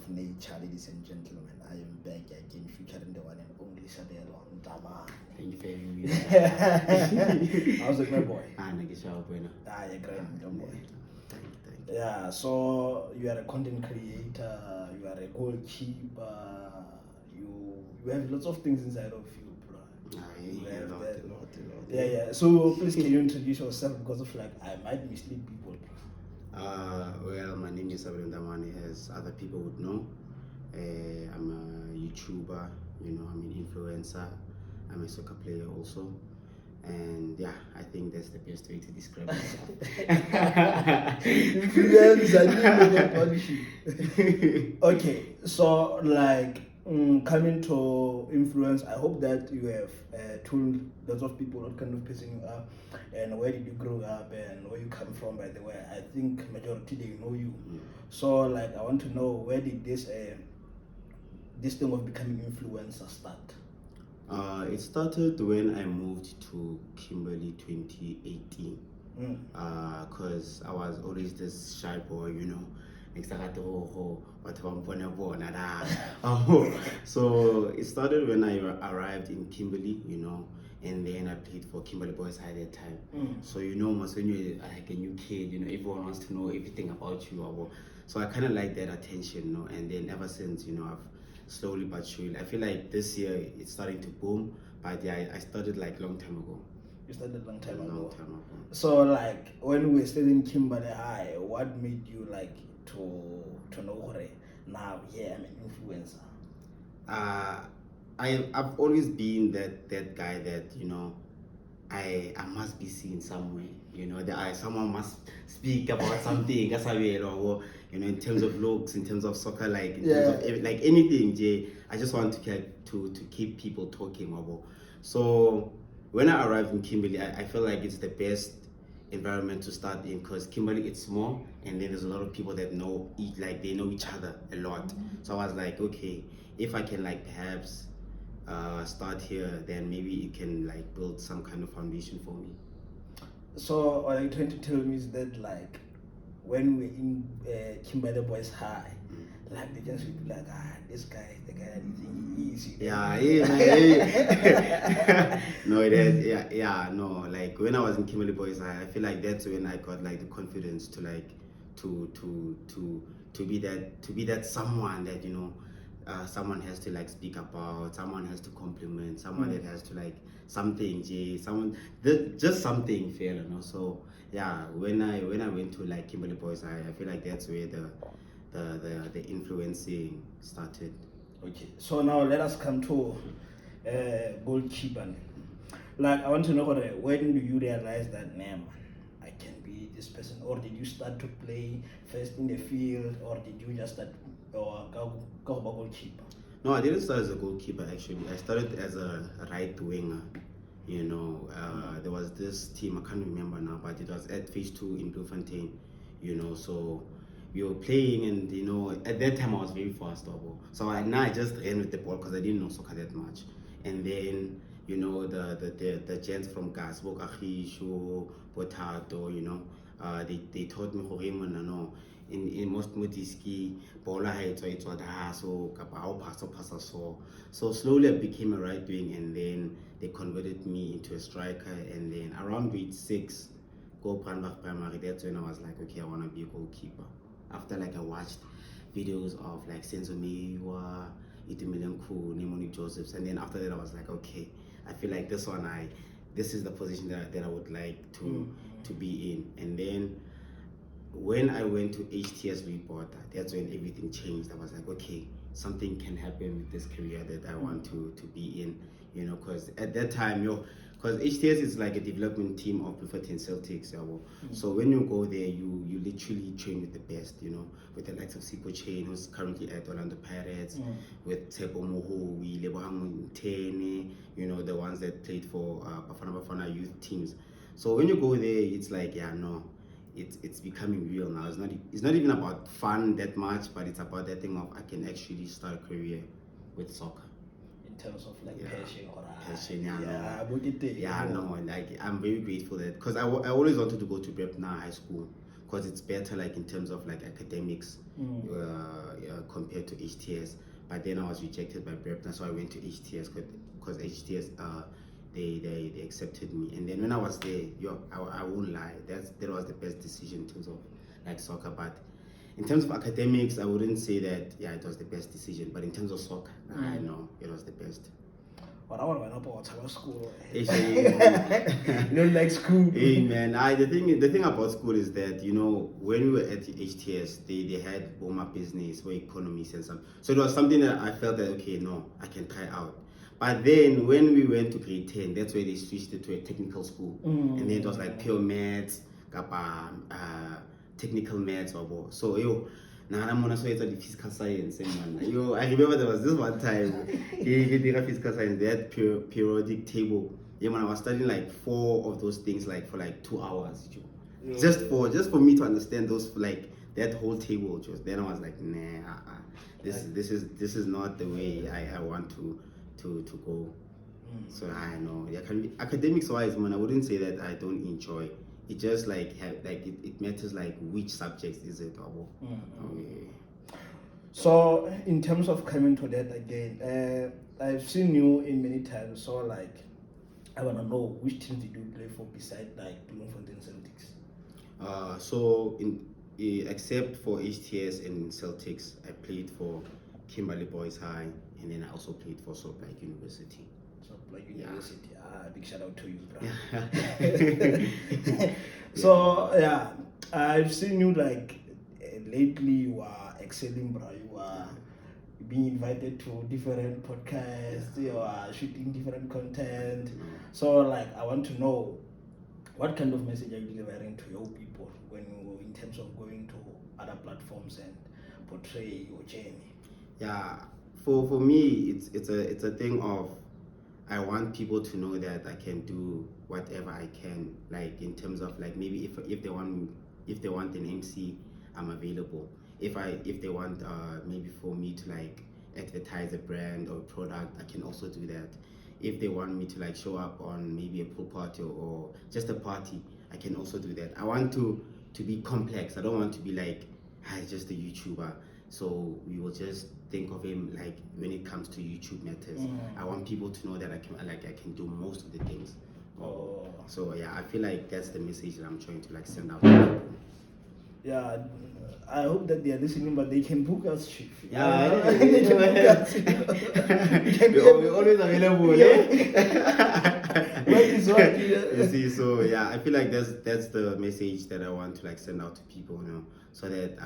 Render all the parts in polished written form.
of nature, ladies and gentlemen. I am back again, featuring the one and only Sabelo, Ndamani. Thank you for having me. How's it, my boy? You're great, don't boy. Thank you. Yeah, so you are a content creator, you are a goalkeeper, you have lots of things inside of you, bro. A lot. Yeah. So please can you introduce yourself, because of like I might mislead people, bro. Well, my name is Sabelo Ndamani, as other people would know. I'm a YouTuber, I'm an influencer, I'm a soccer player also. And yeah, I think that's the best way to describe myself. Okay, so like coming to influence, I hope that you have told lots of people what kind of person you are and where did you grow up and where you come from. By the way, I think majority they know you. So like I want to know, where did this thing of becoming influencer start? It started when I moved to Kimberley 2018. Because I was always this shy boy, So it started when I arrived in Kimberley, and then I played for Kimberley Boys High that time. So almost when you're like a new kid, everyone wants to know everything about you. So I kind of like that attention, and then ever since, I've slowly but surely, I feel like this year it's starting to boom, but yeah, I started like long time ago. You started long time ago. So like when we were still in Kimberley High, what made you like to know now I'm an influencer? I've always been that guy that I must be seen somewhere, that someone must speak about something, in terms of looks, in terms of soccer, like in terms of like anything, I just want to keep people talking about. So when I arrived in Kimberley, I feel like it's the best environment to start in, because Kimberley, it's small, and then there's a lot of people that know they know each other a lot. So I was like, okay, if I can like perhaps start here, then maybe it can like build some kind of foundation for me. So what I'm trying to tell me is that like when we're in Kimberley Boys High, like they just would be like, this guy, the guy that you think he is. No, it is. No. Like when I was in Kimberley Boys High, I feel like that's when I got like the confidence to like to be that someone that someone has to like speak about, someone has to compliment, someone that has to like something, just something fair, So yeah, when I went to like Kimberley Boys, I feel like that's where the influencing started. Okay, so now let us come to goalkeeper. Like I want to know when do you realize that man, I can be this person, or did you start to play first in the field, or did you just start go goalkeeper? No, I didn't start as a goalkeeper actually. I started as a right winger. There was this team, I can't remember now, but it was at phase 2 in Bloemfontein. So we were playing, and at that time I was very fast, so I just ran with the ball because I didn't know soccer that much. And then the gents from Gasbo, Kahisho, Potato, they taught me in most mutiski bola so slowly I became a right wing, and then they converted me into a striker, and then around grade 6 go primary, that's when I was like, okay, I want to be a goalkeeper. After like I watched videos of like Senzo Meiwa, Itumilenku, Nemoni Josephs, and then after that I was like, okay, I feel like this is the position that I would like to be in. And then when I went to HTS report, that's when everything changed. I was like, okay, something can happen with this career that I want to be in, because at that time, because HTS is like a development team of Bloemfontein Celtics. So when you go there, you literally train with the best, with the likes of Siko Chain, who's currently at Orlando Pirates, with Tebo Mohowi, Lebohang Tene, the ones that played for Bafana youth teams. So when you go there, it's like, it's becoming real now. It's not even about fun that much, but it's about that thing of I can actually start a career with soccer. In terms of like passion or like I'm very grateful that, because I always wanted to go to Brepna High School. because it's better like in terms of like academics compared to HTS. But then I was rejected by Brepna, so I went to HTS because HTS they accepted me. And then when I was there, I won't lie, that was the best decision in terms of like soccer. But in terms of academics, I wouldn't say that it was the best decision. But in terms of soccer, I know it was the best. But I want to go to school. You don't like school? Hey man, the thing about school is that when we were at HTS, they had Boma business or economics and some. So it was something that I felt that okay, no, I can try out. But then when we went to grade 10, that's where they switched it to a technical school, and then it was like pure maths, technical maths or more. So now I'm gonna the physical science man. I remember there was this one time he did a physical science, they had periodic table. When I was studying like 4 of those things like for like 2 hours. Just for me to understand those like that whole table. Then I was like, nah, this is not the way I want to go. So I know academics wise, man, I wouldn't say that I don't enjoy. It just like it matters like which subjects is it or So in terms of coming to that again, I've seen you in many times. So like I wanna know which teams did you play for beside like Bloemfontein Celtics? So except for HTS and Celtics, I played for Kimberley Boys High, and then I also played for Soapline University. University. Big shout out to you, bro. So yeah, I've seen you like lately. You are excelling, bro. You are being invited to different podcasts. You are shooting different content. So like, I want to know what kind of message are you delivering to your people when you, in terms of going to other platforms and portray your journey? Yeah, for me, it's a thing of I want people to know that I can do whatever I can, like in terms of like maybe if they want an MC, I'm available. If they want maybe for me to like advertise a brand or product, I can also do that. If they want me to like show up on maybe a pool party or just a party, I can also do that. I want to be complex. I don't want to be like just a YouTuber. So we will just think of him like when it comes to YouTube matters. I want people to know that I can do most of the things. So yeah, I feel like that's the message that I'm trying to like send out to people. Yeah, I hope that they are listening, but they can book us, Chief. Yeah, they can book us. We're always available. What is what? You see, so yeah, I feel like that's the message that I want to like send out to people, so that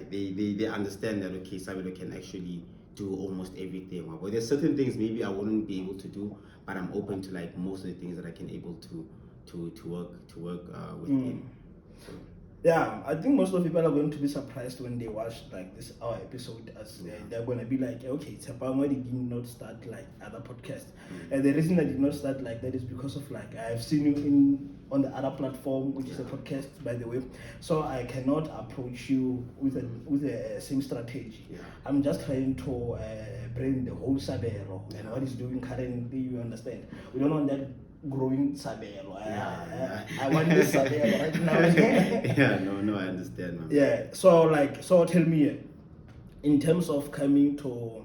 they understand that okay, Sabelo can actually do almost everything. But there's certain things maybe I wouldn't be able to do, but I'm open to like most of the things that I can able to work within. So. Yeah, I think most of the people are going to be surprised when they watch like this our episode, as they're going to be like, okay, Tsapang, why did you not start like other podcasts? And the reason I did not start like that is because of like I've seen you on the other platform, which is a podcast, by the way. So I cannot approach you with the same strategy. I'm just trying to bring the whole Sabelo and what he's doing currently. You understand? We don't want that growing Sabelo. I want this Sabelo right now. No, I understand, man. Yeah, so tell me, in terms of coming to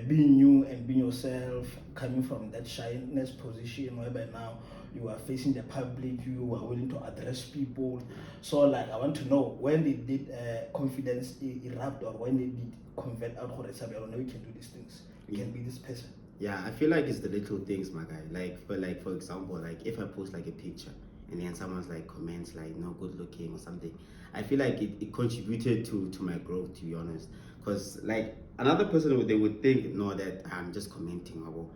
being you and being yourself, coming from that shyness position whereby now you are facing the public, you are willing to address people. So like, I want to know when they did confidence erupt, or when they did convert out for Sabelo, now we can do these things. We can be this person. Yeah, I feel like it's the little things, my guy. Like for example, like if I post like a picture and then someone's like comments like no good looking or something, I feel like it contributed to my growth, to be honest. Because like another person, they would think no, that I'm just commenting no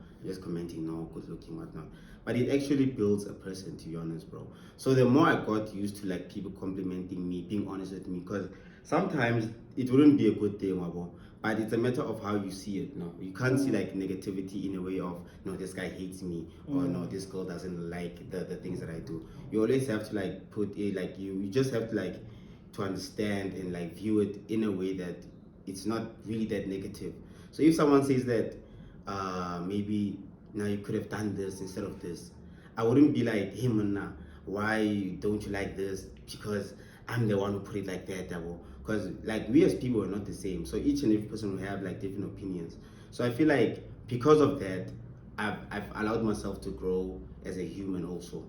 good looking, whatnot. But it actually builds a person, to be honest, bro. So the more I got used to like people complimenting me, being honest with me, because sometimes it wouldn't be a good thing, but it's a matter of how you see it. No, you can't see like negativity in a way of no, this guy hates me, or no, this girl doesn't like the things that I do. You always have to like put it like you just have to like to understand and like view it in a way that it's not really that negative. So if someone says that maybe now you could have done this instead of this, I wouldn't be like, hey man, why don't you like this? Because I'm the one who put it like that, because like we as people are not the same. So each and every person will have like different opinions. So I feel like because of that, I've allowed myself to grow as a human also.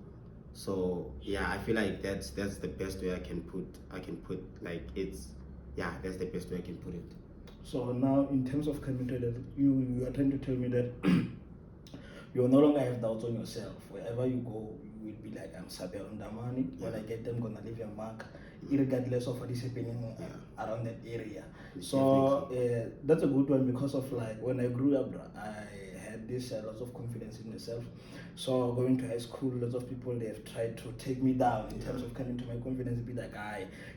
So yeah, I feel like that's the best way I can put like it's yeah, that's the best way I can put it. So now, in terms of committed, you are trying to tell me that you will no longer have doubts on yourself. Wherever you go, you will be like, I'm Sabelo Ndamani. When I get them, I'm gonna leave a mark, regardless of what is happening around that area. So that's a good one, because of like when I grew up, I had this lots of confidence in myself. So going to high school, lots of people, they have tried to take me down in terms of coming to my confidence, be like,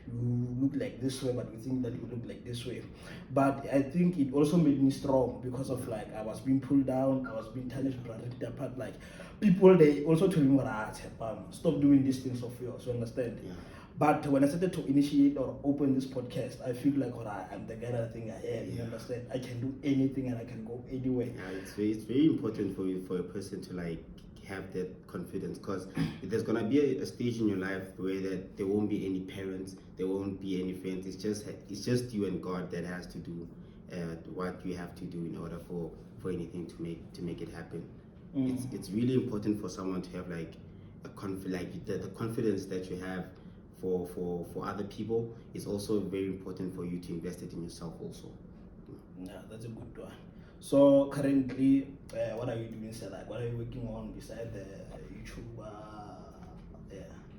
you look like this way, but we think that you look like this way. But I think it also made me strong, because of like I was being pulled down, I was being tarnished, ripped apart. Like people, they also told me, stop doing these things of yours. You understand? Yeah. But when I started to initiate or open this podcast, I feel like, I'm the guy that I think I am. You understand? I can do anything and I can go anywhere. Yeah, it's very important for a person to like have that confidence, because there's gonna be a stage in your life where that there won't be any parents, there won't be any friends. It's just you and God that has to do what you have to do in order for anything to make it happen. It's really important for someone to have like the confidence that you have for other people. Is also very important for you to invest it in yourself also. Yeah, that's a good one. So currently, what are you doing? So like, what are you working on beside the YouTube?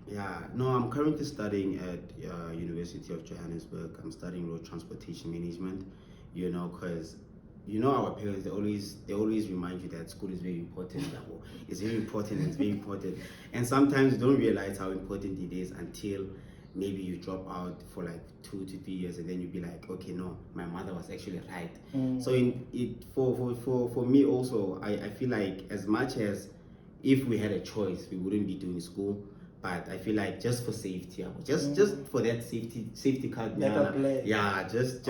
Yeah, no, I'm currently studying at University of Johannesburg. I'm studying road transportation management. Because our parents, they always remind you that school is very important. It's very important. It's very important, and sometimes you don't realize how important it is until maybe you drop out for like 2 to 3 years, and then you be like, okay, no, my mother was actually right. So for me also, I feel like as much as if we had a choice, we wouldn't be doing school. But I feel like just for safety, just for that safety card, just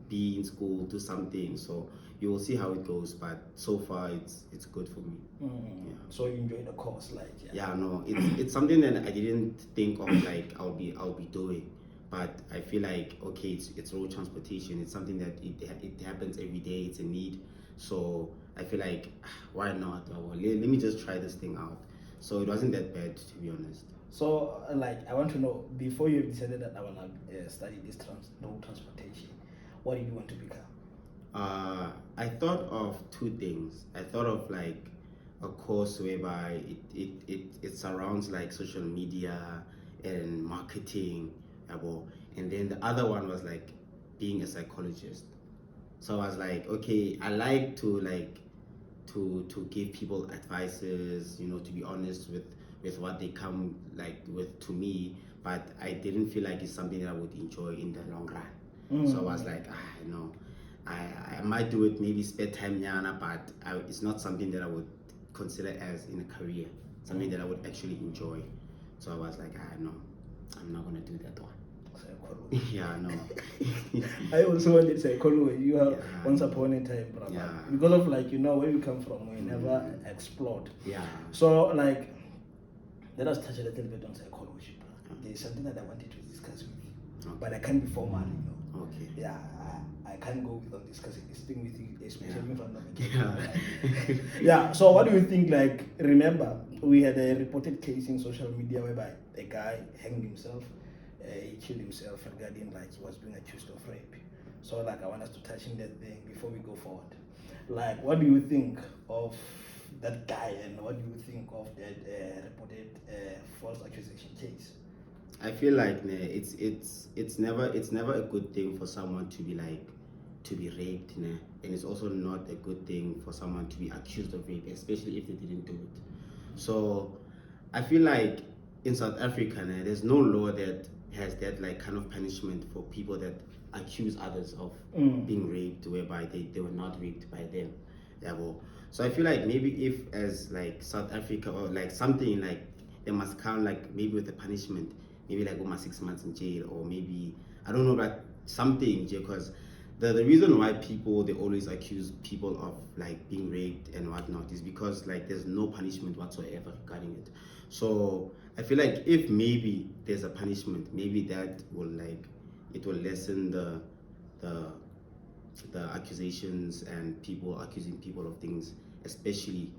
be in school, do something. So you will see how it goes. But so far, it's good for me. Yeah. So you enjoy the course, like no, it's something that I didn't think of like I'll be doing. But I feel like, okay, it's road transportation. It's something that it happens every day. It's a need. So I feel like, why not? Let me just try this thing out. So it wasn't that bad, to be honest. So like, I want to know, before you decided that I want to study this road transportation, what did you want to become? I thought of two things. I thought of like a course whereby it surrounds like social media and marketing, and then the other one was like being a psychologist. So I was like, okay, I like to like to give people advices, to be honest with what they come like with to me, but I didn't feel like it's something that I would enjoy in the long run. So I was like, no, I might do it maybe spare time, but it's not something that I would consider as in a career, something that I would actually enjoy. So I was like, no, I'm not gonna do that one. Yeah, no. I also wanted psychology. You have once upon a time, brother. Yeah. Because of like, where you come from, we never explored. Yeah. So like, let us touch a little bit on psychology, brother. There's something that I wanted to discuss with you, but I can't be formal, Okay. Yeah, I can't go without discussing this thing with you, especially in front of me. Yeah. So what do you think? Like, remember, we had a reported case in social media whereby a guy hanged himself. He killed himself regarding like he was being accused of rape. So like, I want us to touch on that thing before we go forward. Like, what do you think of that guy, and what do you think of that reported false accusation case? I feel like it's never a good thing for someone to be raped, and it's also not a good thing for someone to be accused of rape, especially if they didn't do it. So I feel like in South Africa, there's no law that has that like kind of punishment for people that accuse others of being raped, whereby they were not raped by them. So I feel like maybe if as like South Africa or like something like they must count like maybe with a punishment, maybe like almost 6 months in jail, or maybe I don't know, but something, because the reason why they always accuse people of like being raped and whatnot is because like there's no punishment whatsoever regarding it. So I feel like if maybe there's a punishment, maybe that will it will lessen the the accusations and people accusing people of things, especially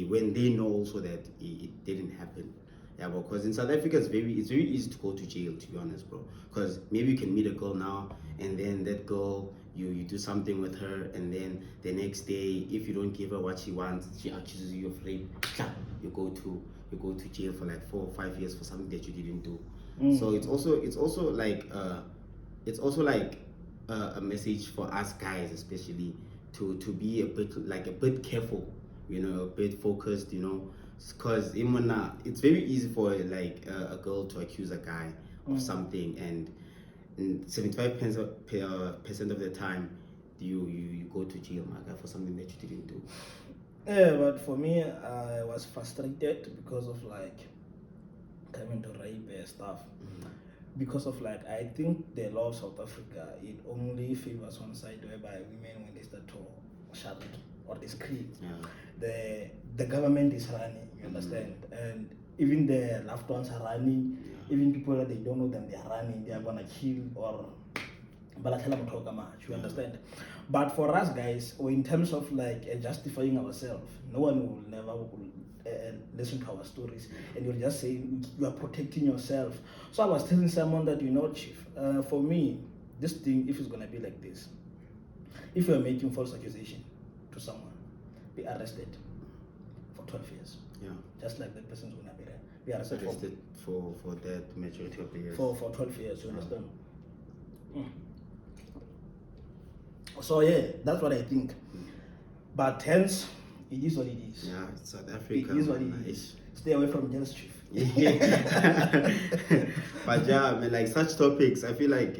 when they know also that it didn't happen. Yeah, because in South Africa it's very easy to go to jail, to be honest, bro. Because maybe you can meet a girl now, and then that girl, you do something with her, and then the next day, if you don't give her what she wants, she accuses you of rape. You go to jail for like 4 or 5 years for something that you didn't do. So it's also like a message for us guys, especially to be a bit careful, a bit focused, because it's very easy for a girl to accuse a guy of something, and 75% of the time you go to jail, my guy, for something that you didn't do. Yeah, but for me, I was frustrated because of coming to rape stuff. Because of I think the law of South Africa, it only favors one side, whereby women, when they start to shout or they scream, the government is running, you understand, and even the loved ones are running, even people that they don't know them, they are running, they are gonna kill or you understand. But for us guys, or in terms of justifying ourselves, no one will never listen to our stories, and you'll just say you are protecting yourself. So I was telling someone that, Chief, for me, this thing, if it's gonna be like this, if you are making false accusation to someone, be arrested for 12 years. Yeah. Just like that person's gonna be arrested for that majority of the years. For 12 years, you understand? So yeah, that's what I think. But hence, it is what it is. Yeah, South Africa. It is what it is. Stay away from jealous, Chief. But yeah, I mean, such topics, I feel like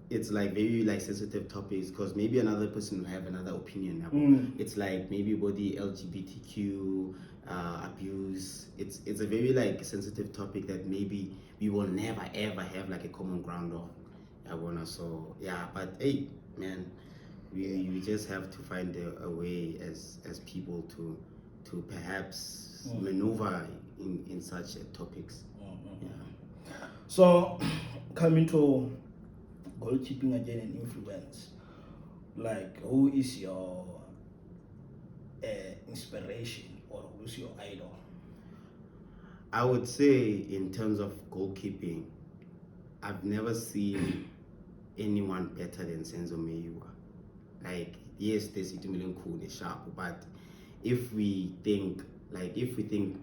it's very sensitive topics, because maybe another person will have another opinion. It's maybe about the LGBTQ abuse. It's a very sensitive topic that maybe we will never ever have a common ground on. So yeah, but hey, man, we just have to find a way as people to perhaps maneuver in such topics. Yeah. So coming to goalkeeping again and influence, who is your inspiration, or who's your idol? I would say in terms of goalkeeping, I've never seen anyone better than Senzo Meyiwa. Yes, there's Itumeleng Khune sharp, but if we think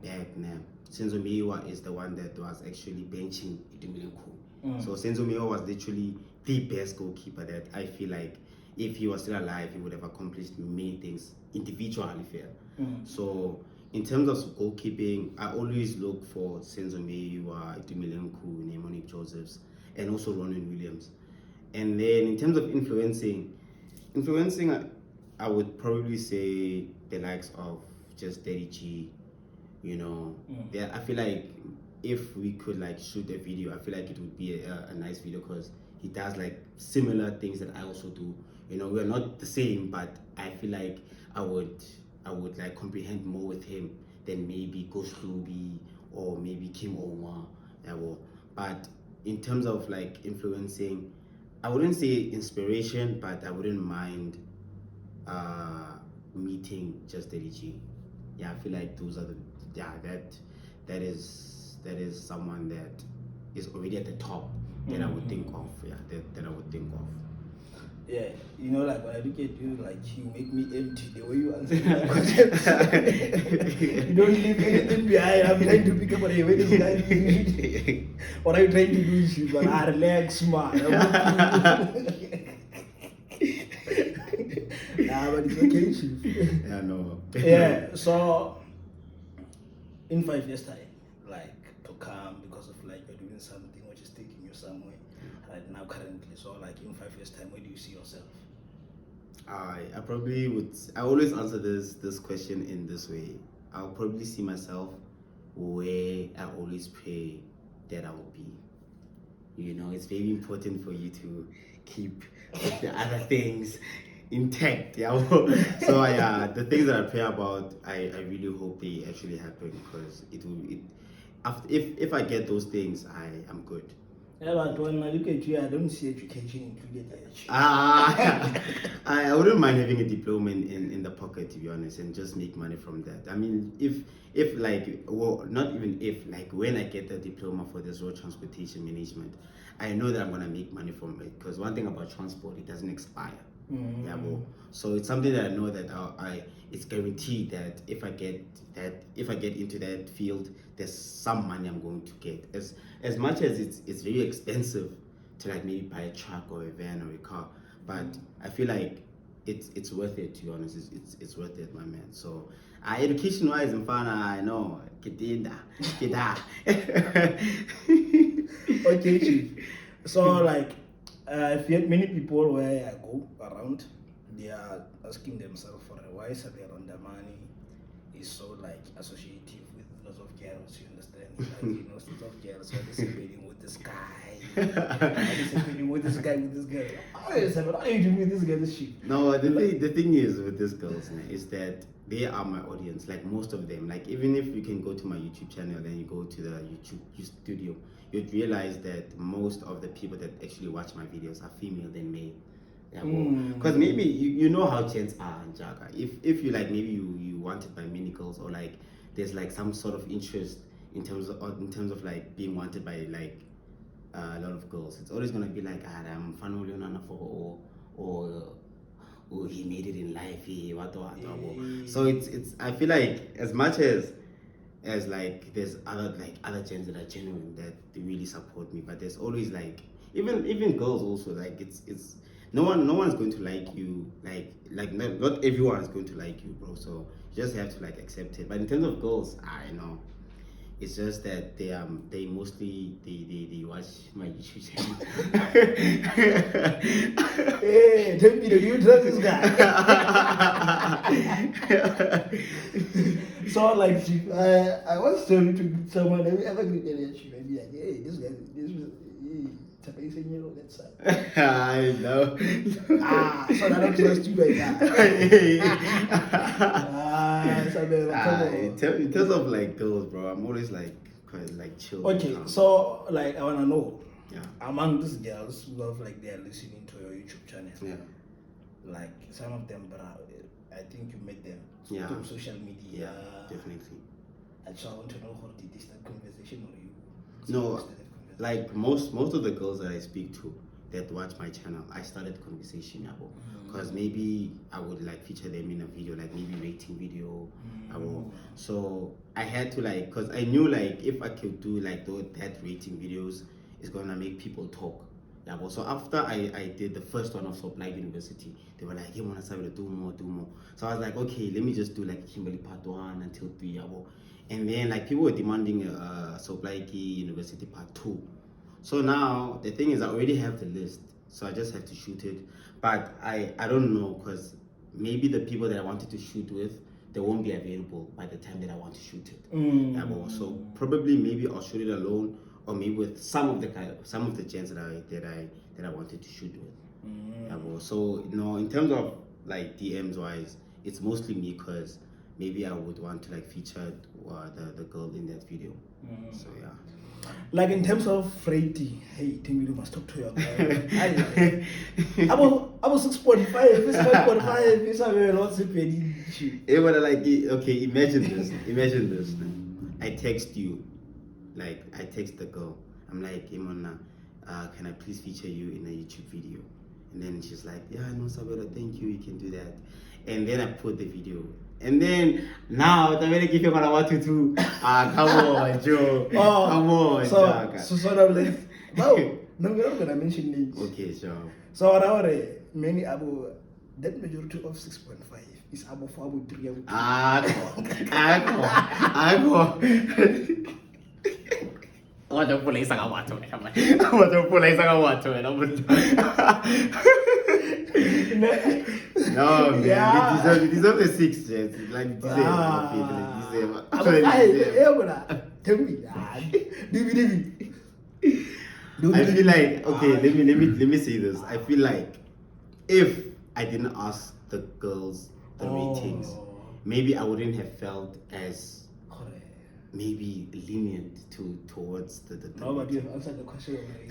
back now, Senzo Meyiwa is the one that was actually benching Itumeleng Khune. So Senzo Meyiwa was literally the best goalkeeper that I feel like if he was still alive, he would have accomplished many things individually fair. So in terms of goalkeeping, I always look for Senzo Meyiwa, Itumeleng Khune, Monique Josephs, and also Ronan Williams. And then in terms of influencing, I would probably say the likes of just Daddy G, I feel like if we could shoot a video, I feel like it would be a nice video, because he does similar things that I also do. We're not the same, but I feel like I would comprehend more with him than maybe Ghost Ruby or maybe Kim Onwa. But in terms of influencing, I wouldn't say inspiration, but I wouldn't mind meeting just Daddy G. Yeah, I feel like those are that is someone that is already at the top that I would think of. Yeah, that I would think of. Yeah, when I look at you, you make me empty the way you answer my questions. You don't leave anything behind. I'm trying to pick up on where this guy is. What are you trying to do? Is relax, man. But it's okay, Chief. Yeah, no. Yeah, so in 5 years' time, to come, because of you're doing something which is taking you somewhere right now currently. So in 5 years' time, where do you see yourself? I probably would. I always answer this question in this way. I'll probably see myself where I always pray that I will be. It's very important for you to keep the other things intact. Yeah. So the things that I pray about, I really hope they actually happen, because if I get those things, I am good. Yeah, but when I look at you, I don't see education included there. I wouldn't mind having a diploma in the pocket, to be honest, and just make money from that. I mean, if like, well, not even if, like, when I get the diploma for this road transportation management, I know that I'm gonna make money from it, because one thing about transport, it doesn't expire. Yeah, well, so it's something that I know that it's guaranteed that if I get into that field, there's some money I'm going to get. As much as it's very expensive to like maybe buy a truck or a van or a car, but I feel like it's worth it, to be honest. It's worth it, my man. So education wise, I know kidda. Okay, Chief. So like, I've heard many people where I go around, they are asking themselves for why Sabelo Ndamani is so like associative with lots of girls. You understand? Like, you know, lots of girls are dissipating with this guy, dissipating with this guy, with this girl. Oh, Sabelo, how are you doing with this guy? This shit. No, the thing is with these girls is that they are my audience. Like most of them, like even if you can go to my YouTube channel, then you go to the YouTube studio, you'd realize that most of the people that actually watch my videos are female than male. Yeah, because maybe you know how gents are in Jaga. If you like, maybe you wanted by many girls, or like there's like some sort of interest in terms of like being wanted by like a lot of girls, it's always gonna be like, I'm fan or he made it in life, so it's I feel like as much as like there's other gents that are genuine, that they really support me, but there's always like even girls also, like it's no one's going to like you, like not everyone is going to like you, bro, so you just have to like accept it. But in terms of girls, I know it's just that they mostly they watch my YouTube channel. Hey, tell me, do you trust this guy? So like, Chief, I once told you to meet someone. Have you ever greeted a Chief and be like, hey, this guy, that side. I know. So I don't trust you like that. Sabelo, come on. In terms of like girls, bro, I'm always like quite like chill. Okay, so like I wanna know, yeah, among these girls who have like they are listening to your YouTube channel, yeah, like some of them, bro, I think you met them through social media. Yeah, definitely. I just want to know how did they start conversation or you? No, like most of the girls that I speak to that watch my channel, I started conversation about, because maybe I would like feature them in a video, like maybe rating video. So I had to like, because I knew like if I could do like that rating videos, it's gonna make people talk. Yeah, but so after I did the first one of Soap University, they were like, hey, wanna do more. So I was like, okay, let me just do like Kimberley part 1 until 3. Yeah, and then like people were demanding Soap University part 2. So now the thing is, I already have the list, so I just have to shoot it. But I don't know, because maybe the people that I wanted to shoot with, they won't be available by the time that I want to shoot it. Yeah, so probably maybe I'll shoot it alone, or maybe with some of the gents that I wanted to shoot with. Yeah, so in terms of like DMs wise, it's mostly me, because maybe I would want to like feature the girl in that video. So yeah. Like in terms of freighting, hey, Timmy, you must talk to your guy. About 6.5, it's 5.5, it's a lot of penny. Like, okay, imagine this. I text you, like I text the girl. I'm like, Imona, can I please feature you in a YouTube video? And then she's like, yeah, no, Sabelo, thank you, you can do that. And then I put the video. And then now, I'm gonna give you what I want you to. Come on, Joe. Come on, so sort of like, no, we're not gonna mention names. Okay, sure. So now, many that majority of 6.5 is about 4, 3. No, man, yeah. You deserve the 6, Jets. Like, you deserve Tell me, I feel like, okay, let me say this. I feel like if I didn't ask the girls the ratings, maybe I wouldn't have felt as maybe lenient towards the No, but you have answered the question already.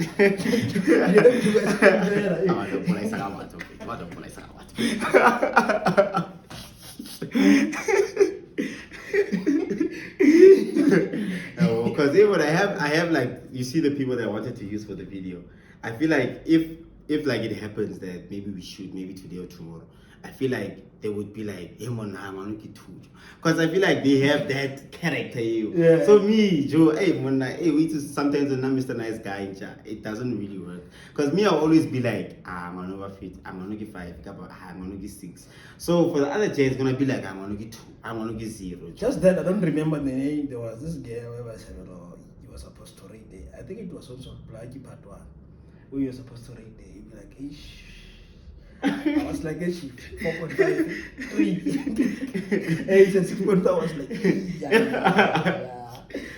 Because even I have like, you see the people that I wanted to use for the video. I feel like if like it happens that maybe we shoot maybe today or tomorrow, I feel like they would be like, because I feel like they have that character. Yeah. So me, Joe, hey, we just sometimes when I'm Mr. Nice Guy, it doesn't really work. Because me, I'll always be like, I'm gonna overfit, I'm gonna get 5, I'm gonna get 6. So for the other Jay, it's gonna be like, I'm gonna get 2, I'm gonna get 0. Just that I don't remember the name. There was this girl where Sabelo, he was supposed to read there. I think it was also Blackie Part 1. Where you were supposed to read there. You'd be like, ish. I was like, 4.5, 3. He said 6.5. I was like,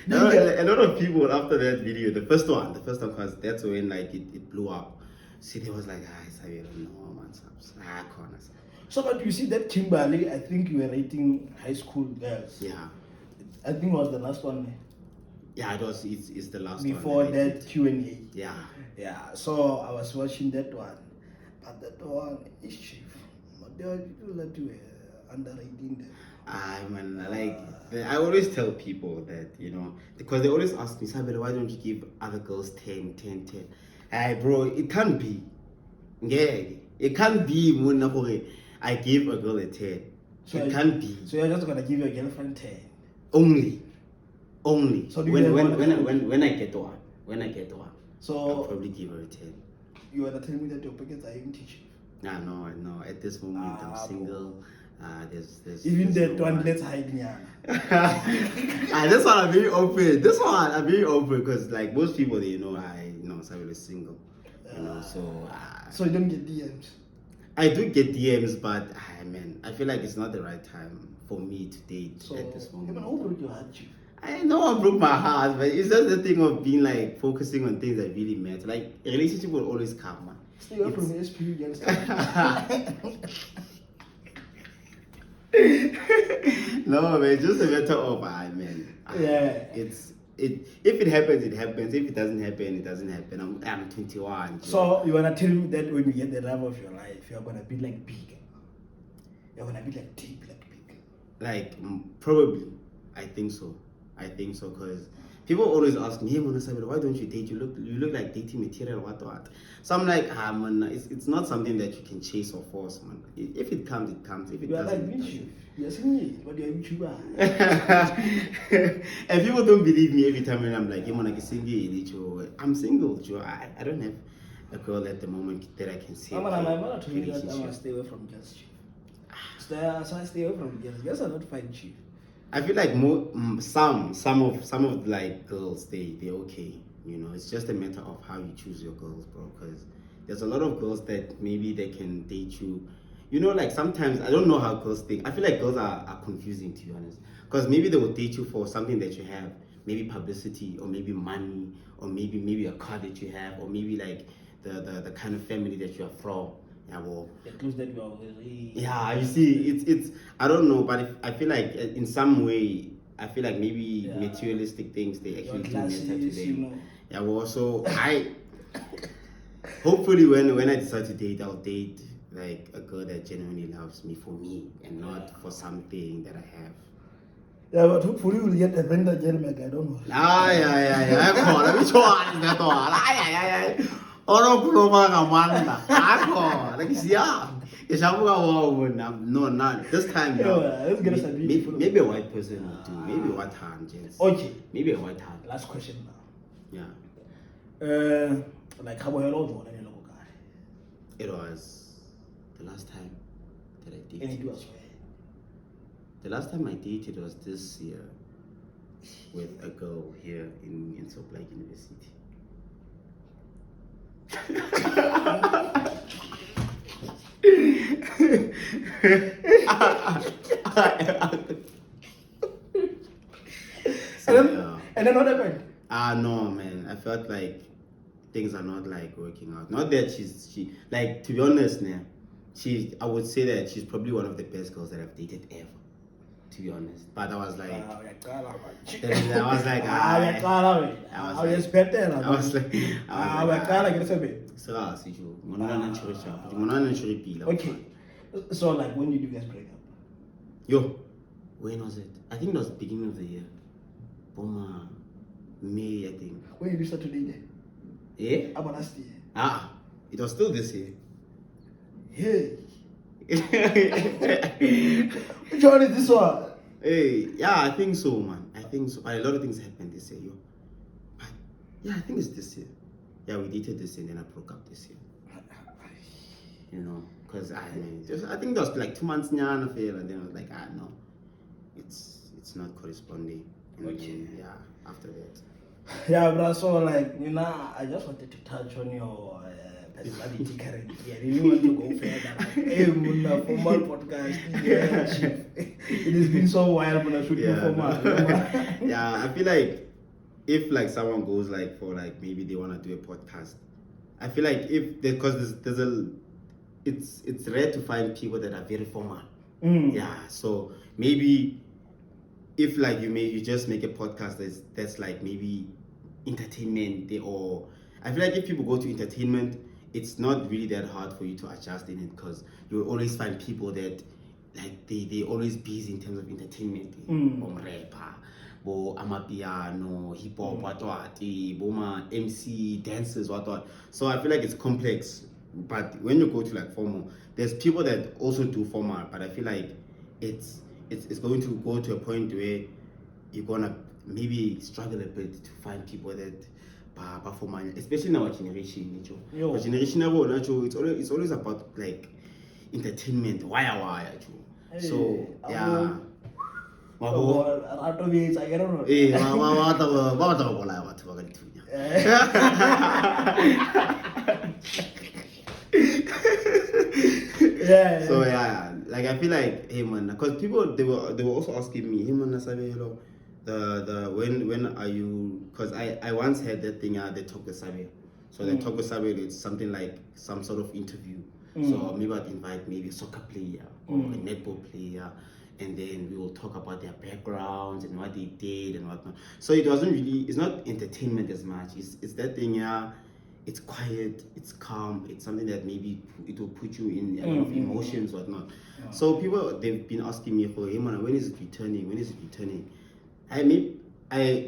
A lot of people after that video, the first one, because that's when like it blew up. See, they was like, I don't know, man, corners. So, but you see that Kimberly, I think you were rating high school girls. Yeah. I think it was the last one. Yeah, it was. It's the last before one. that Q&A. Yeah. Yeah. So I was watching that one, but that one is cheap. But there are people that were underrating them. Man, like I always tell people that, because they always ask me, Sabelo, why don't you give other girls 10? Hey, bro, it can't be. Yeah, it can't be. I give a girl a 10. So it can't be. So you're just gonna give your girlfriend 10? Only. So when I get one. So I'll probably give her a 10. You are telling me that your pockets are empty, Chief? No. At this moment, I'm single. There's even there's that no one, let's hide me. This one I'm very open. Because like most people, they know Sabelo is single. So you don't get DMs? I do get DMs, but I feel like it's not the right time for me to date at this moment. Who broke your heart, Chief? I know I broke my heart, but it's just the thing of being like focusing on things that really matter. Like a relationship will always come, man. Stay away from the SP against No, man, it's just a matter of if it happens, it happens. If it doesn't happen, it doesn't happen. I'm 21. So you wanna tell me that when you get the love of your life, you're gonna be like big. You're gonna be like deep, like big. Like probably, I think so, because people always ask me, hey, Sabelo, why don't you date? You look like dating material, what. So I'm like, man, it's not something that you can chase or force, man. If it comes, it comes. If it doesn't, like YouTube. You're saying but you're a YouTuber. And people don't believe me every time when I'm like, hey, man, I'm single, Joe. I don't have a girl at the moment that I can see. My mother told me that I must stay away from girls, Chief. So I stay away from girls. Girls are not fine, Chief. I feel like some of like girls they're okay, it's just a matter of how you choose your girls, bro, because there's a lot of girls that maybe they can date you, like sometimes I don't know how girls think. I feel like girls are confusing, to be honest, because maybe they will date you for something that you have, maybe publicity or maybe money or maybe a car that you have or maybe like the kind of family that you are from. The clothes that you are wearing. Yeah, you see, it's I don't know, but I feel like in some way, I feel like maybe materialistic things they actually do matter to them. So I hopefully when I decide to date, I'll date like a girl that genuinely loves me for me and not for something that I have. Yeah, but hopefully we'll get a vendor gentleman. I don't know. No, not this time. Maybe a white person will do. Maybe a white hand, gents. Okay. Maybe a white hand. Last question now. Yeah. Like how it was the last time that I dated. And it was where? The last time I dated was this year with a girl here in Soplike University. And then what happened? No, man. I felt like things are not like working out. Not that she like, to be honest, now, I would say that she's probably one of the best girls that I've dated ever. to be honest. But I was like, I I was like, I was like, okay. So like, when did you guys break up? Yo, when was it? I think it was beginning of the year. Boma, May, I think. When did you start to date? Yeah? About last year. It was still this year. Hey. Which one is this one? Hey, yeah, I think so, man. I think so. But a lot of things happened this year, yo. But yeah, I think it's this year. Yeah, we dated this year, and then I broke up this year. You know, because I think that was like 2 months now, and then I was like, no, it's not corresponding. And Okay. then, yeah, after that. Yeah, but so like, you know, I just wanted to touch on your personality currently. I really want to go further. Like, hey, Muna, formal podcast. Yeah, it has been so while when I shoot you formal. Yeah, I feel like if like someone goes like for like maybe they want to do a podcast, I feel like because it's rare to find people that are very formal. Yeah, so maybe if like you just make a podcast that's like maybe entertainment, or I feel like if people go to entertainment, it's not really that hard for you to adjust in it, because you'll always find people that like they always busy in terms of entertainment, rapper, bo amapiano, hip hop, what boma MC, dancers, what. So I feel like it's complex. But when you go to like formal, there's people that also do formal, but I feel like it's going to go to a point where you're gonna maybe struggle a bit to find people that formal, especially in our generation. Our generation, it's always about like entertainment. Why? So yeah. I yeah. So yeah, like I feel like, hey man, because people they were also asking me, hey man, Sabelo, the when are you? Because I once had that thing, the talk with Sabelo. So the talk with Sabelo, it's something like some sort of interview. So maybe I'd invite maybe a soccer player or a netball player, and then we will talk about their backgrounds and what they did and whatnot. So it wasn't really, it's not entertainment as much. It's that thing, yeah. It's quiet, it's calm, it's something that maybe it will put you in a lot of emotions, whatnot. So people, they've been asking me for, hey man, when is it returning?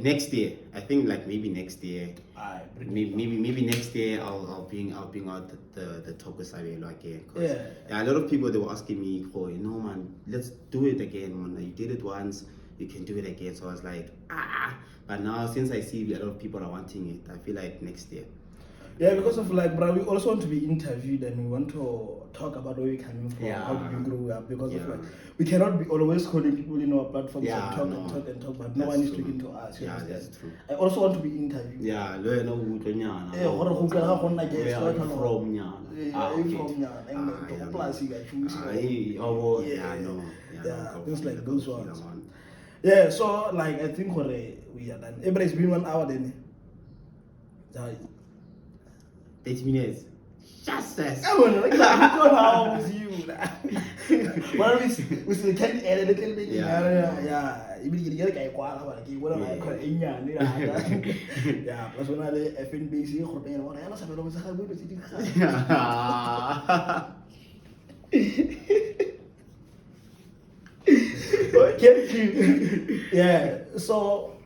Next year. I think like maybe next year. Maybe next year I'll bring out the talk with Sabelo again. A lot of people, they were asking me for, man, let's do it again, man. You did it once, you can do it again. So I was like, but now since I see a lot of people are wanting it, I feel like next year. Yeah, because of like, bro, we also want to be interviewed and we want to talk about where we're coming from, how did we grow up, because of like, we cannot be always calling people in our platforms and talk, but no one is speaking to us. You understand? That's true. I also want to be interviewed. Yeah, Where are you from? Things like those ones. Yeah, so like I think we are done. Everybody's been 1 hour then. 30 minutes. Just as. Come on, like how was you? Well, we still can add a little bit. Yeah. You get a guy quite like you. What I call it. Yeah, plus when I FNBC, what else I was yeah, so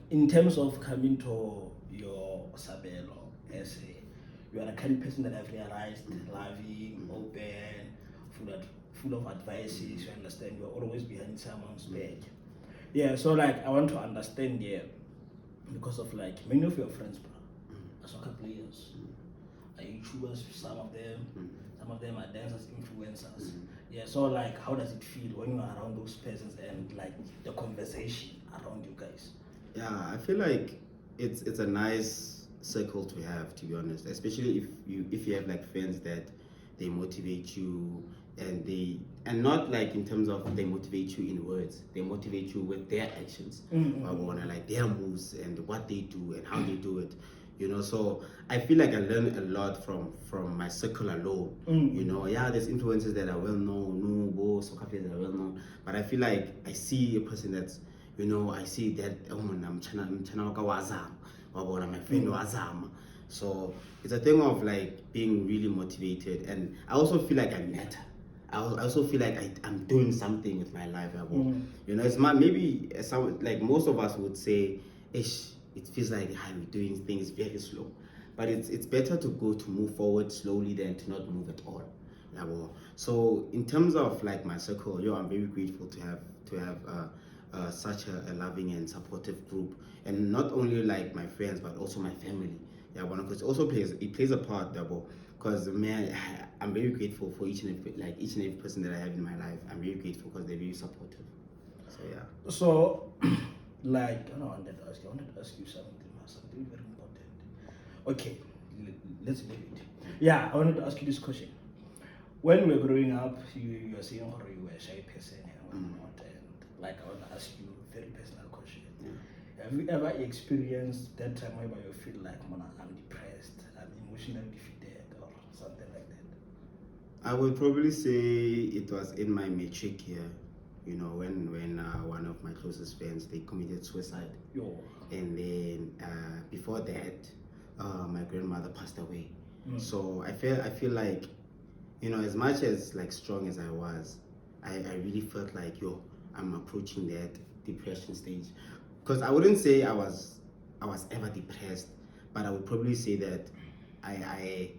in terms of coming to your Sabelo essay, you are the kind of person that I've realized, loving, open, full of advices. You understand, you're always behind someone's back. Yeah, so like I want to understand because of like many of your friends, bro, are soccer players, are YouTubers, some of them are dancers, influencers. Yeah, so like how does it feel when you are around those persons and like the conversation around you guys? Yeah, I feel like it's a nice circle to have, to be honest, especially if you have like friends that they motivate you, and not like in terms of they motivate you in words, they motivate you with their actions, like their moves and what they do and how they do it. you know. So I feel like I learned a lot from my circle alone. You know, yeah, there's influences that are well known, no, bo, soccer players that are well known, but I feel like I see a person that's, you know, I see that, oh man, I'm chana wazam, my friend wazam. So it's a thing of like being really motivated, and I also feel like I matter. I also feel like I'm doing something with my life. You know, it's maybe some, like most of us would say, ish, it feels like we're doing things very slow. But it's better to move forward slowly than to not move at all. So in terms of like my circle, I'm very grateful to have such a loving and supportive group, and not only like my friends but also my family. Because it plays a part, because man, I'm very grateful for each and every person that I have in my life. I'm very grateful because they're very supportive. So yeah. So, like, I wanted to ask you something very important. Okay, let's leave it. Yeah, I wanted to ask you this question. When we were growing up, you were saying or you were a shy person and whatnot, and like I want to ask you a very personal question. Have you ever experienced that time where you feel like, I'm depressed, I'm emotionally defeated, or something like that? I would probably say it was in my matric year, you know, when one of my closest friends, they committed suicide. And then before that, my grandmother passed away. So I feel like, you know, as much as like strong as I was, I really felt like, I'm approaching that depression stage. Because I wouldn't say I was ever depressed, but I would probably say that I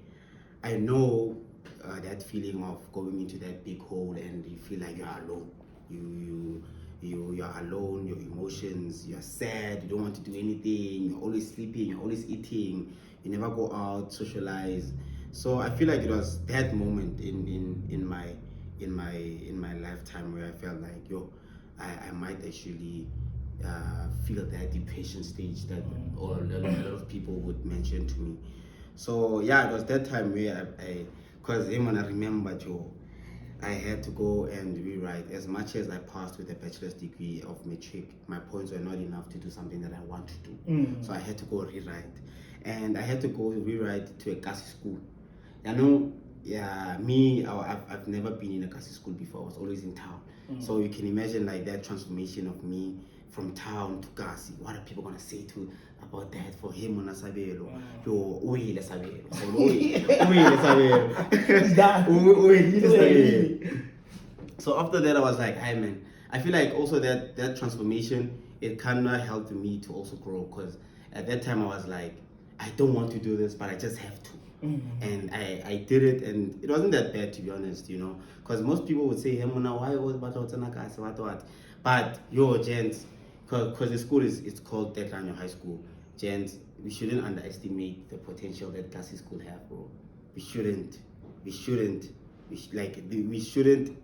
know that feeling of going into that big hole and you feel like you're alone. You're alone. Your emotions. You're sad. You don't want to do anything. You're always sleeping. You're always eating. You never go out, socialize. So I feel like it was that moment in my lifetime where I felt like I might actually feel that depression stage that a lot of people would mention to me. So yeah, it was that time where because when I remember, I had to go and rewrite. As much as I passed with a bachelor's degree of matric, my points were not enough to do something that I want to do. So I had to go rewrite, and I had to go rewrite to a Kasi school. You know, I've never been in a Kasi school before. I was always in town. So you can imagine like that transformation of me from town to Kasi. What are people gonna say about that for him on Sabelo? Uyile Sabelo. Uyile Sabelo. So after that, I was like, hey man, I feel like also that transformation, it kind of helped me to also grow, because at that time I was like, I don't want to do this, but I just have to. And I did it, and it wasn't that bad, to be honest, you know, because most people would say, hey Mona, why always what? But gents, because the school is called Declan High School, gents, we shouldn't underestimate the potential that Kasi school have, bro. We shouldn't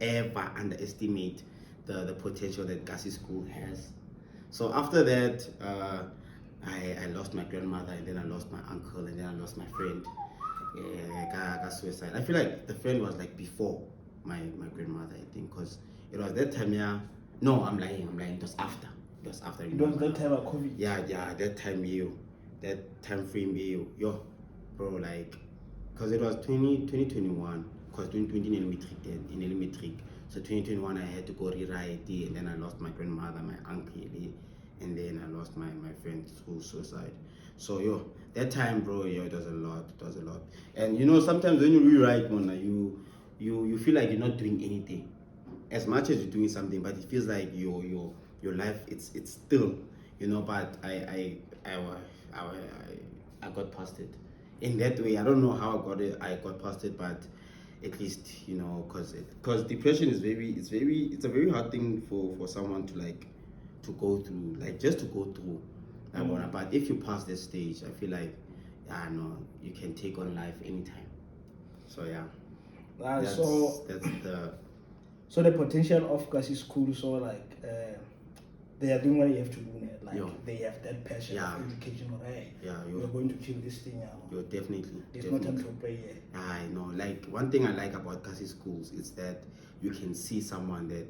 ever underestimate the potential that Kasi school has. So after that, I lost my grandmother, and then I lost my uncle, and then I lost my friend. Got suicide. I feel like the friend was like before my grandmother, I think, because it was that time. Yeah, no, I'm lying. It was after. It was after. It was that time of COVID. Yeah, that time that time frame bro, like, because it was 2021, because 2020 in elementary. So 2021 I had to go rewrite it, and then I lost my grandmother, my uncle, and then I lost my friend through suicide. So that time, bro, it was a lot. And you know, sometimes when you rewrite one, you feel like you're not doing anything, as much as you're doing something, but it feels like your life, it's still, you know. But I got past it in that way. I don't know how I got past it, but at least, you know, because depression is it's a very hard thing for someone to like to go through, like just to go through. But if you pass this stage, I feel like, no, you can take on life anytime. So yeah, that's the so the potential of Kasi school. So like they are doing what you have to do now. Like they have that passion of education. You're going to achieve this thing. You're definitely. There's no time to play here. I know. Like one thing I like about Kasi schools is that you can see someone that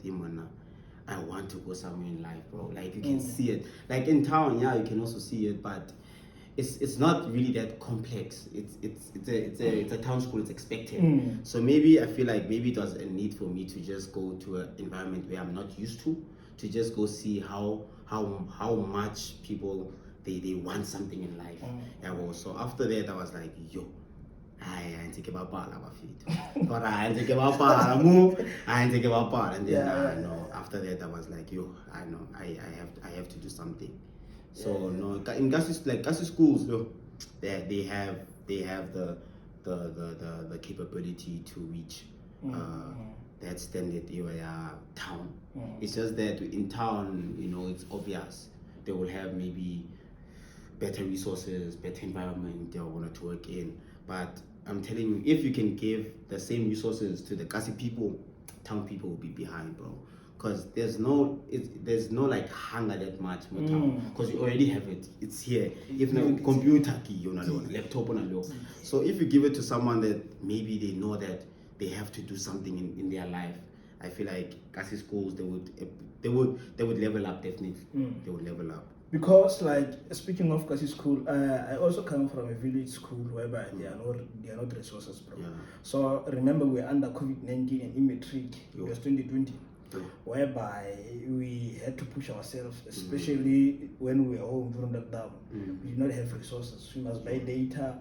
I want to go somewhere in life, bro. Like you can see it. Like in town, you can also see it, but it's not really that complex. It's a town school. It's expected. So maybe I feel like maybe it was a need for me to just go to an environment where I'm not used to just go see how much people they want something in life. Yeah, well, so after that I was like, yo, I ain't take about ball feet. But I ain't take about ball, I move, I ain't take about ball. And then no, after that I was like, yo, I know I have to do something. So no, in Gussie schools, no, they have the capability to reach that standard town. It's just that in town, it's obvious they will have maybe better resources, better environment they want to work in. But I'm telling you, if you can give the same resources to the Gussie people, town people will be behind, bro. Because there's no like hunger that much more town, because you already have it. It's here. If no computer key, laptop on. So if you give it to someone that maybe they know that they have to do something in their life, I feel like Gussie schools they would level up definitely. They would level up. Because, like, speaking of Gussie school, I also come from a village school whereby there are not resources, bro. Yeah. So remember, we're under COVID-19 and in matric. It was 2020, whereby we had to push ourselves, especially when we were home during lockdown. We did not have resources. We must buy data.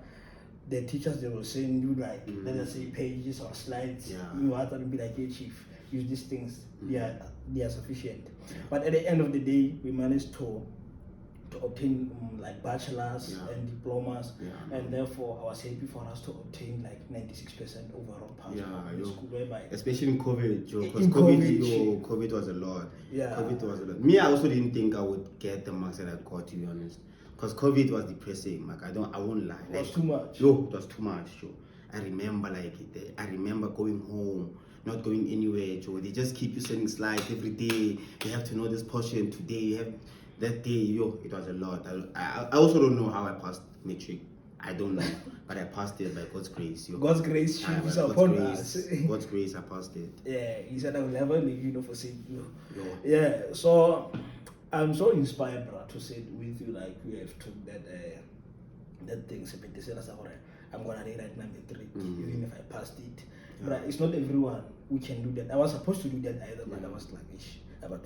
The teachers, they will send you like let us say pages or slides. You know what? I'll be like, hey chief, use these things. They are sufficient. But at the end of the day, we managed to obtain like bachelors and diplomas, and therefore I was happy for us to obtain like 96% overall pass in school, whereby especially in COVID, Joe, because COVID was a lot. COVID was a lot. Me, I also didn't think I would get the marks that I got, to be honest, because COVID was depressing. Like I won't lie, it was too much. Yo, it was too much, Joe. I remember going home, not going anywhere, Joe. They just keep you sending slides every day. You have to know this portion today. You have that day, it was a lot. I also don't know how I passed matric. I don't know, but I passed it by God's grace. God's grace is upon us. God's grace, I passed it. Yeah, he said I will never leave you, forsake you. Yeah, so I'm so inspired, bro, to sit with you. Like we have took that thing. I'm gonna rewrite number 3, even if I passed it. But it's not everyone who can do that. I was supposed to do that either, but I was like, that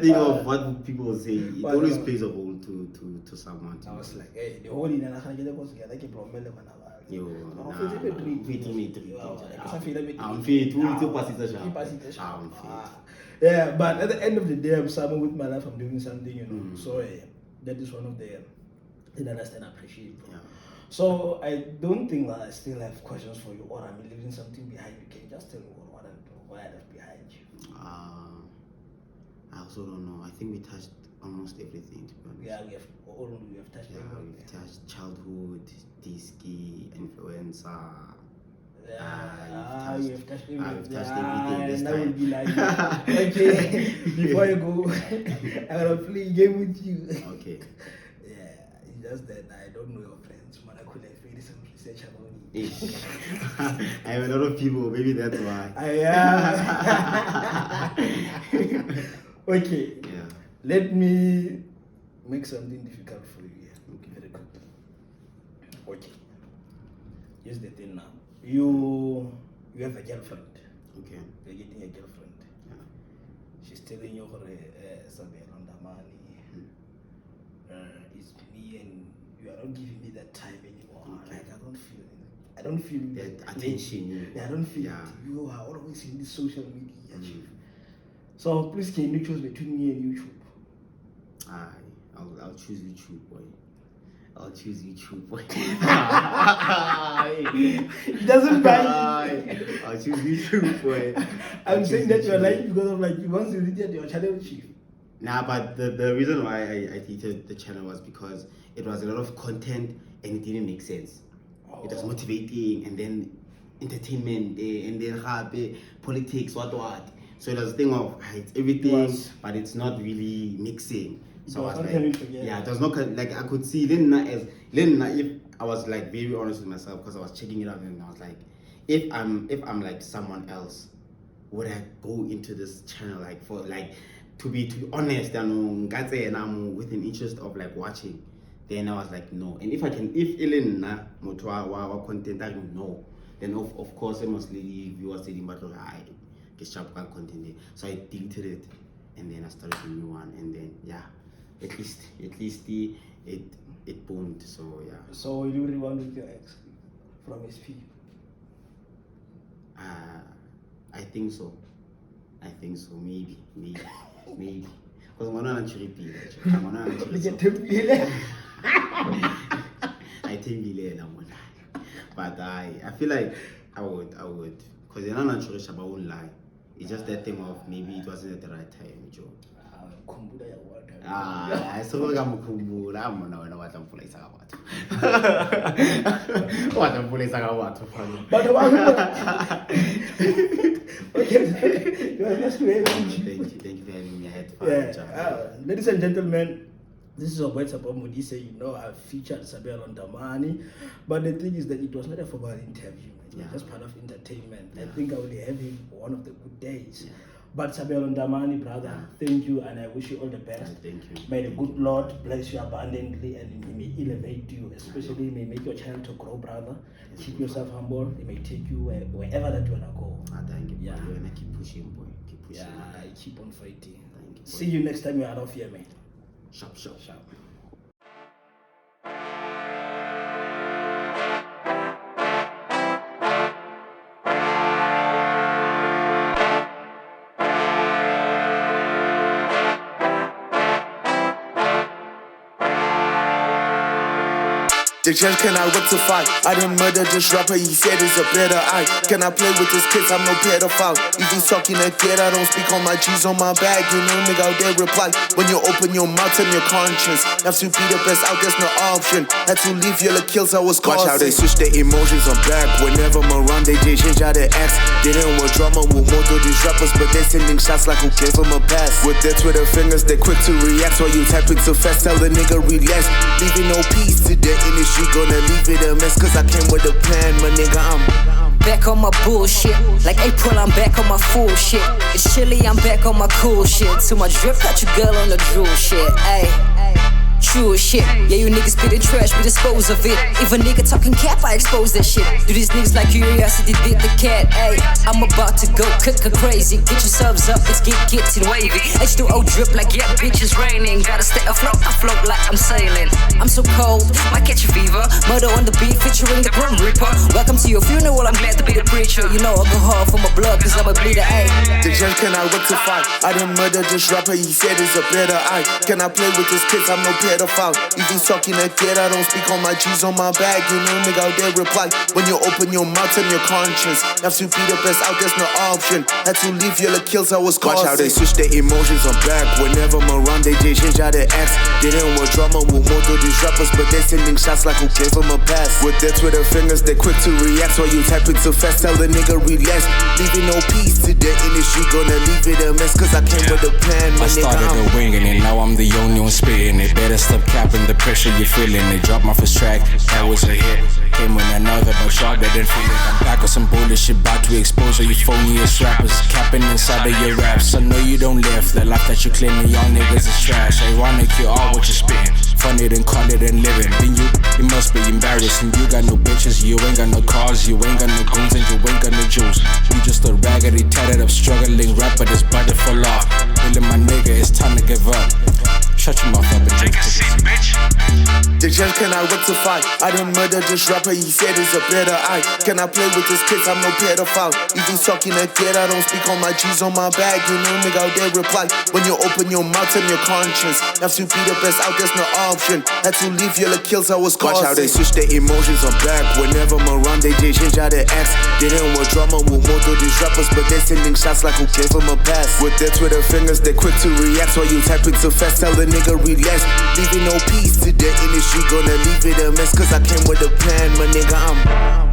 thing of what people will say, it always plays a role to someone. I was like, hey, the whole thing, yeah, but at the end of the day, I'm someone with my life, I'm doing something, So that is one of the things that I still appreciate. So I don't think that I still have questions for you, or I'm leaving something behind. You can just tell me what I left behind you. I also don't know. I think we touched almost everything, to be honest. Yeah, we have touched everything. We've touched childhood, disky, influencer. You have touched everything. I've touched everything this time. Will be like, okay, before you go, I'm gonna play a game with you. Okay. Yeah, it's just that I don't know your friends, but I could have made some research about you. I have a lot of people, maybe that's why. Okay. Yeah. Let me make something difficult for you here. Okay. Very quickly. Okay. Here's the thing now. You have a girlfriend. Okay. You're getting a girlfriend. Yeah. She's telling you Sabelo, Ndamani. It's me, and you are not giving me that time anymore. Okay. Like I don't feel that attention. I don't feel it. You are always in this social media. So please, can you choose between me and YouTube? I'll choose YouTube, boy. I'll choose YouTube, boy. He doesn't buy. I'll choose YouTube, boy. I'm saying that you're lying because of like you want to read your channel, chief. Nah, but the reason why I deleted the channel was because it was a lot of content and it didn't make sense. It was motivating, and then entertainment, and then politics, what. So it was a thing of it's everything, but it's not really mixing. So I was like, it was not like I could see if I was like very honest with myself, because I was checking it out and I was like, if I'm like someone else, would I go into this channel like for like to be honest, I'm with an interest of like watching. Then I was like, no. And if Ellen Motwa content, I don't know. Then of course I must leave viewers saying, but I get sharp content. So I deleted it, and then I started a new one, and then yeah, at least it boomed. So yeah. So will you rewind with your ex from SP? I think so. Maybe. Because I'm not actually I think but I feel like I would. Because you're not sure about won't lie. It's just that thing of maybe it wasn't at the right time, Joe. I saw I'm what I'm pulling about. What I'm pulling about. But okay, thank you for having me. I had fun. Ladies and gentlemen, this is a words about Modise. I've featured Sabelo Ndamani, but the thing is that it was not a formal interview. It was just part of entertainment. I think I will have him one of the good days. Yeah. But Sabelo Ndamani, brother, thank you, and I wish you all the best. Thank you. May the good Lord bless you abundantly, and He may elevate you, especially He may make your child to grow, brother. Keep yourself humble. He may take you wherever that you wanna go. Thank you. Yeah. And I keep pushing, boy. Keep pushing. Yeah, I keep on fighting. Thank you. See you next time you are off here, man. Sharp. The judge cannot rectify. I didn't murder this rapper, he said it's a better eye. Can I play with his kids? I'm no pedophile. If he's talking like that, I don't speak on my G's on my bag. You know, nigga, out there reply. When you open your mouth and your conscience, have to be the best out, there's no option. Had to leave yellow kills, I was causing. Watch how they switch their emotions, I'm back. Whenever I'm around, they change how they act. They didn't want drama with more to these rappers, but they're sending shots like who gave them a pass. With their Twitter fingers, they're quick to react. While you typing so fast, tell the nigga relax. Leaving no peace to the industry. Gonna leave it a mess, cause I came with a plan, my nigga, I'm back on my bullshit. Like April, I'm back on my full shit. It's chilly, I'm back on my cool shit. To my drip, got your girl on the drool shit. Ayy, true shit. Yeah, you niggas spitting trash, we dispose of it. If a nigga talking cap, I expose that shit. Do these niggas like curiosity did the cat? Ayy, I'm about to go cook crazy. Get yourselves up, it's getting wavy. H2O drip like yeah, bitch, it's raining. Gotta stay afloat, I float like I'm sailing. I'm so cold, might catch a fever. Murder on the beat, featuring the Grim Reaper. Welcome to your funeral, I'm glad to be the preacher. You know I'll go hard for my blood, cause I'm a bleeder, ayy. The judge cannot rectify. I didn't murder this rapper, he said it's a better eye. Can I play with his kids? I'm no pedophile. If he's talking like that, I don't speak on my G's on my bag. You know, nigga, out there reply. When you open your mouth and your conscience, have to be the best out, there's no option. Had to leave yellow kills, I was causing. Watch how they switch their emotions, I'm back. Whenever I'm around, they change how they act. They didn't want drama with more to these rappers, but they're sending shots like who gave them a pass. With their Twitter fingers, they're quick to react. While you typing so fast, tell the nigga relax. Leaving no peace to the industry, gonna leave it a mess, cause I came with a plan, my nigga. I started a winging it, now I'm the only one spitting it. Better stop capping the pressure you're feeling it. Dropped my first track, that was a hit. Came with another, but sharp, they didn't feel it. I'm back on some bullshit, about to expose all you phoniest rappers. Capping inside of your raps, I know you don't live the life that you claiming, y'all niggas is trash. Ironic, you all what you spitting. Funny than call it and living. Being you must be embarrassing. You got no bitches, you ain't got no cars, you ain't got no goons, and you ain't got no jewels. You just a raggedy, tatted up, struggling rapper that's about to fall off. Really, my nigga, it's time to give up. Shut your mouth up and take a seat, bitch. The judge cannot rectify. I didn't murder this rapper, he said it's a better eye. Can I play with his kids? I'm no pedophile. If he's talking like that, I don't speak on my G's on my bag. You know, nigga, out there reply. When you open your mouth and your conscience, have to be the best out, there's no option. Had to leave yellow kills, I was causing. Watch how they switch their emotions, I'm back. Whenever I'm around, they change how they act. They didn't want drama with more to these rappers, but they're sending shots like who gave them a pass. With their Twitter fingers, they're quick to react. While you typing so fast, tell the nigga relax. Leaving no peace to the industry, gonna leave it a mess, cause I came with a plan, my nigga, I'm